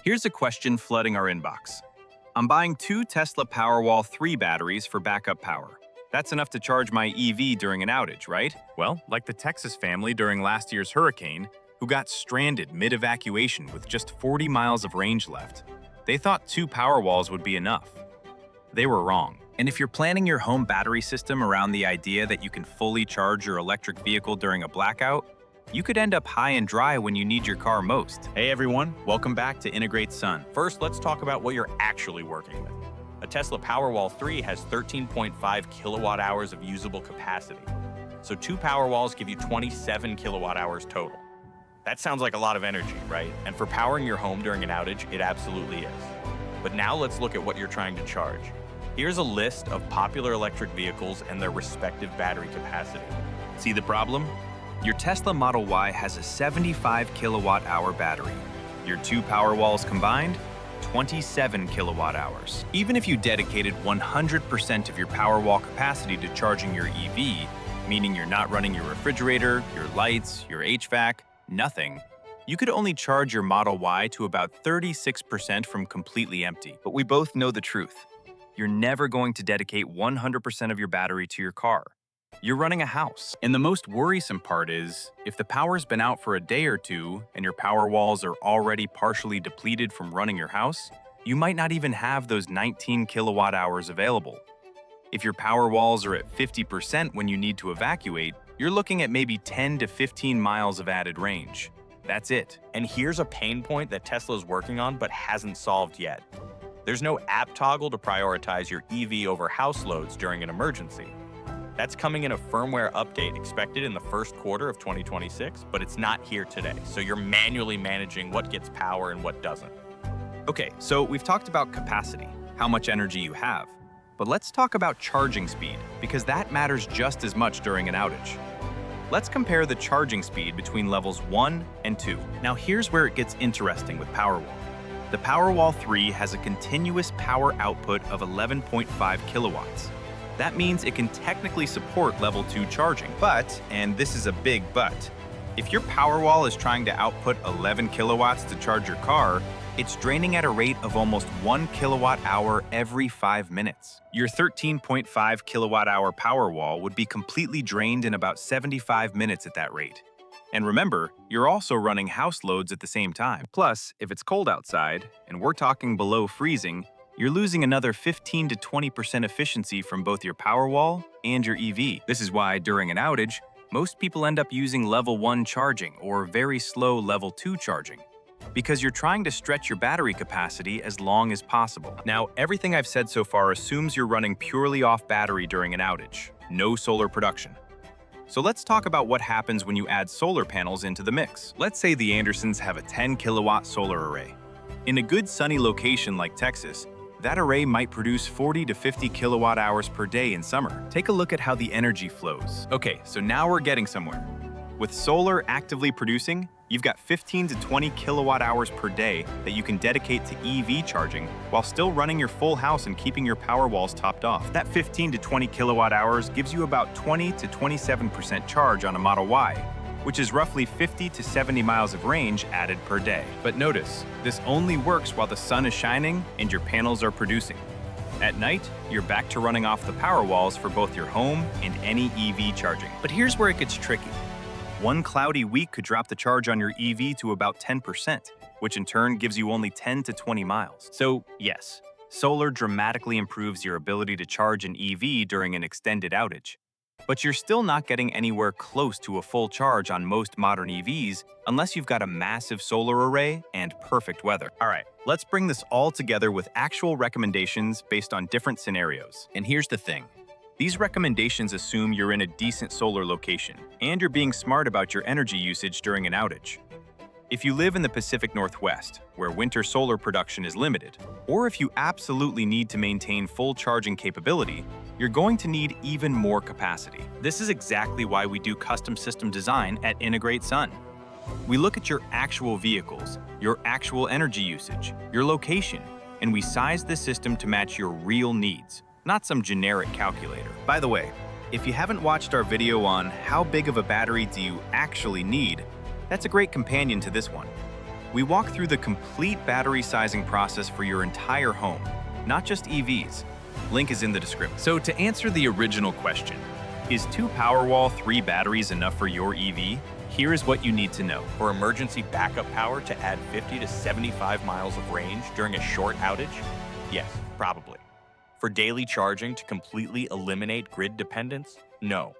Here's a question flooding our inbox. I'm buying two Tesla Powerwall 3 batteries for backup power. That's enough to charge my EV during an outage, right? Well, like the Texas family during last year's hurricane, who got stranded mid-evacuation with just 40 miles of range left. They thought two Powerwalls would be enough. They were wrong. And if you're planning your home battery system around the idea that you can fully charge your electric vehicle during a blackout, you could end up high and dry when you need your car most. Hey everyone, welcome back to IntegrateSun. First, let's talk about what you're actually working with. A Tesla Powerwall 3 has 13.5 kilowatt hours of usable capacity. So two Powerwalls give you 27 kilowatt hours total. That sounds like a lot of energy, right? And for powering your home during an outage, it absolutely is. But now let's look at what you're trying to charge. Here's a list of popular electric vehicles and their respective battery capacity. See the problem? Your Tesla Model Y has a 75 kilowatt hour battery. Your two Powerwalls combined, 27 kilowatt hours. Even if you dedicated 100% of your Powerwall capacity to charging your EV, meaning you're not running your refrigerator, your lights, your HVAC, nothing, you could only charge your Model Y to about 36% from completely empty. But we both know the truth. You're never going to dedicate 100% of your battery to your car. You're running a house. And the most worrisome part is, if the power's been out for a day or two and your Powerwalls are already partially depleted from running your house, you might not even have those 19 kilowatt hours available. If your Powerwalls are at 50% when you need to evacuate, you're looking at maybe 10 to 15 miles of added range. That's it. And here's a pain point that Tesla's working on but hasn't solved yet. There's no app toggle to prioritize your EV over house loads during an emergency. That's coming in a firmware update expected in the first quarter of 2026, but it's not here today, so you're manually managing what gets power and what doesn't. Okay, so we've talked about capacity, how much energy you have. But let's talk about charging speed, because that matters just as much during an outage. Let's compare the charging speed between levels 1 and 2. Now here's where it gets interesting with Powerwall. The Powerwall 3 has a continuous power output of 11.5 kilowatts. That means it can technically support level 2 charging. But, and this is a big but, if your Powerwall is trying to output 11 kilowatts to charge your car, it's draining at a rate of almost 1 kilowatt hour every 5 minutes. Your 13.5 kilowatt hour Powerwall would be completely drained in about 75 minutes at that rate. And remember, you're also running house loads at the same time. Plus, if it's cold outside, and we're talking below freezing, you're losing another 15 to 20% efficiency from both your Powerwall and your EV. This is why, during an outage, most people end up using level 1 charging or very slow level 2 charging, because you're trying to stretch your battery capacity as long as possible. Now, everything I've said so far assumes you're running purely off battery during an outage, no solar production. So let's talk about what happens when you add solar panels into the mix. Let's say the Andersons have a 10 kilowatt solar array. In a good sunny location like Texas, that array might produce 40 to 50 kilowatt hours per day in summer. Take a look at how the energy flows. Okay, so now we're getting somewhere. With solar actively producing, you've got 15 to 20 kilowatt hours per day that you can dedicate to EV charging while still running your full house and keeping your Powerwalls topped off. That 15 to 20 kilowatt hours gives you about 20 to 27% charge on a Model Y, which is roughly 50 to 70 miles of range added per day. But notice, this only works while the sun is shining and your panels are producing. At night, you're back to running off the Powerwalls for both your home and any EV charging. But here's where it gets tricky. One cloudy week could drop the charge on your EV to about 10%, which in turn gives you only 10 to 20 miles. So yes, solar dramatically improves your ability to charge an EV during an extended outage. But you're still not getting anywhere close to a full charge on most modern EVs unless you've got a massive solar array and perfect weather. All right, let's bring this all together with actual recommendations based on different scenarios. And here's the thing. These recommendations assume you're in a decent solar location and you're being smart about your energy usage during an outage. If you live in the Pacific Northwest, where winter solar production is limited, or if you absolutely need to maintain full charging capability, you're going to need even more capacity. This is exactly why we do custom system design at IntegrateSun. We look at your actual vehicles, your actual energy usage, your location, and we size the system to match your real needs, not some generic calculator. By the way, if you haven't watched our video on how big of a battery do you actually need, that's a great companion to this one. We walk through the complete battery sizing process for your entire home, not just EVs. Link is in the description. So to answer the original question, is 2 Powerwall 3 batteries enough for your EV? Here is what you need to know. For emergency backup power to add 50 to 75 miles of range during a short outage? Yes, probably. For daily charging to completely eliminate grid dependence? No.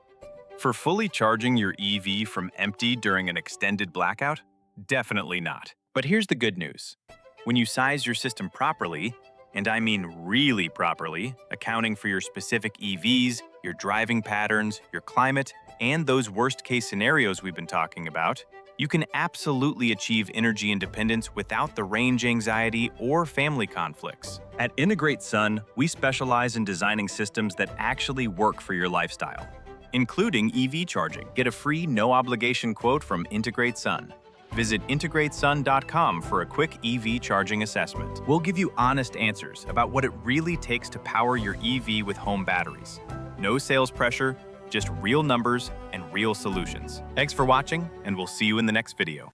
For fully charging your EV from empty during an extended blackout? Definitely not. But here's the good news. When you size your system properly, and I mean really properly, accounting for your specific EVs, your driving patterns, your climate, and those worst-case scenarios we've been talking about, you can absolutely achieve energy independence without the range anxiety or family conflicts. At IntegrateSun, we specialize in designing systems that actually work for your lifestyle, including EV charging. Get a free, no-obligation quote from IntegrateSun. Visit IntegrateSun.com for a quick EV charging assessment. We'll give you honest answers about what it really takes to power your EV with home batteries. No sales pressure, just real numbers and real solutions. Thanks for watching, and we'll see you in the next video.